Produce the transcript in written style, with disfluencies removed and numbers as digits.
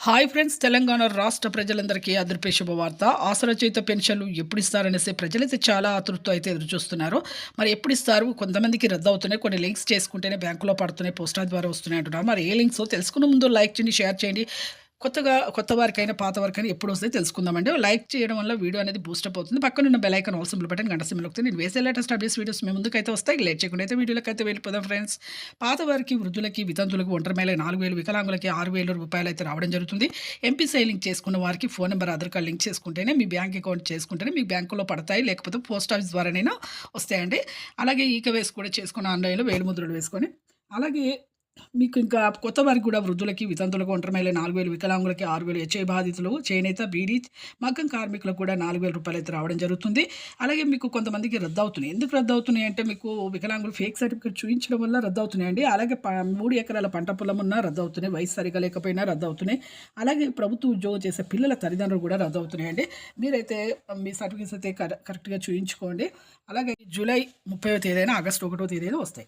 Hi friends, Telangana రాష్ట్ర ప్రజలందరికీ అదృపే శుభవార్త. ఆసరా చేత పెన్షన్లు ఎప్పుడు ఇస్తారనేసి ప్రజలైతే చాలా ఆతృతతో అయితే ఎదురు చూస్తున్నారు. మరి ఎప్పుడు ఇస్తారు? కొంతమందికి రద్దు అవుతున్నాయి. కొన్ని లింక్స్ చేసుకుంటేనే బ్యాంకులో పడుతున్నాయి, పోస్టల్ ద్వారా వస్తున్నాయి అంటున్నారు. మరి ఏ లింక్స్ తెలుసుకునే ముందు లైక్ చేయండి, షేర్ చేయండి. కొత్త వారికైనా, పాత వారికైనా ఎప్పుడు వస్తాయో తెలుసుకుందామండి. లైక్ చేయడం వల్ల వీడియో అనేది బూస్టప్ అవుతుంది. పక్కనున్న bell icon all symbol button గంట సింబల్ నొక్కితే నేను వేసే లేటెస్ట్ అప్డేట్స్ వీడియోస్ మీ ముందుకైతే వస్తాయి. లేట్ చేయకుండా అయితే వీడియోలకైతే వెళ్ళిపోదాం ఫ్రెండ్స్. పాత వారికి, వృద్ధులకి, వితంతులకు, ఒంటరి మహిళ 4,000, వికలాంగులకి 6,000 రూపాయలు అయితే రావడం జరుగుతుంది. ఎంపీసీ లింక్ చేసుకున్న వారికి phone number, Aadhaar card link చేసుకుంటేనే మీ బ్యాంక్ అకౌంట్ చేసుకుంటేనే మీ బ్యాంకులో పడతాయి. లేకపోతే పోస్ట్ ఆఫీస్ ద్వారానైనా వస్తాయండి. అలాగే ఈకేవైసీ కూడా చేసుకుని ఆన్‌లైన్‌లో వేలిముద్రలు వేసుకొని, అలాగే మీకు ఇంకా కొత్త వారికి కూడా వృద్ధులకి, వితంతులకు, ఒంటరి మహిళ 4,000, వికలాంగులకి 6,000, హెచ్ఐ బాధితులు, చేనేత, బీడీ, మగ్గం కార్మికులకు కూడా 4,000 రూపాయలైతే రావడం జరుగుతుంది. అలాగే మీకు కొంతమందికి రద్దవుతున్నాయి. ఎందుకు రద్దవుతున్నాయి అంటే మీకు వికలాంగులు ఫేక్ సర్టిఫికేట్ చూయించడం వల్ల రద్దవుతున్నాయండి. అలాగే 3 ఎకరాల పంట పొలం ఉన్నా రద్దవుతున్నాయి. వయసు సరిగ్గా లేకపోయినా రద్దవుతున్నాయి. అలాగే ప్రభుత్వ ఉద్యోగం చేసే పిల్లల తల్లిదండ్రులు కూడా రద్దవుతున్నాయండి. మీరైతే మీ సర్టిఫికేట్స్ అయితే కరెక్ట్‌గా చూయించుకోండి. అలాగే జూలై 30వ తేదీన, ఆగస్టు 1వ తేదీన వస్తాయి.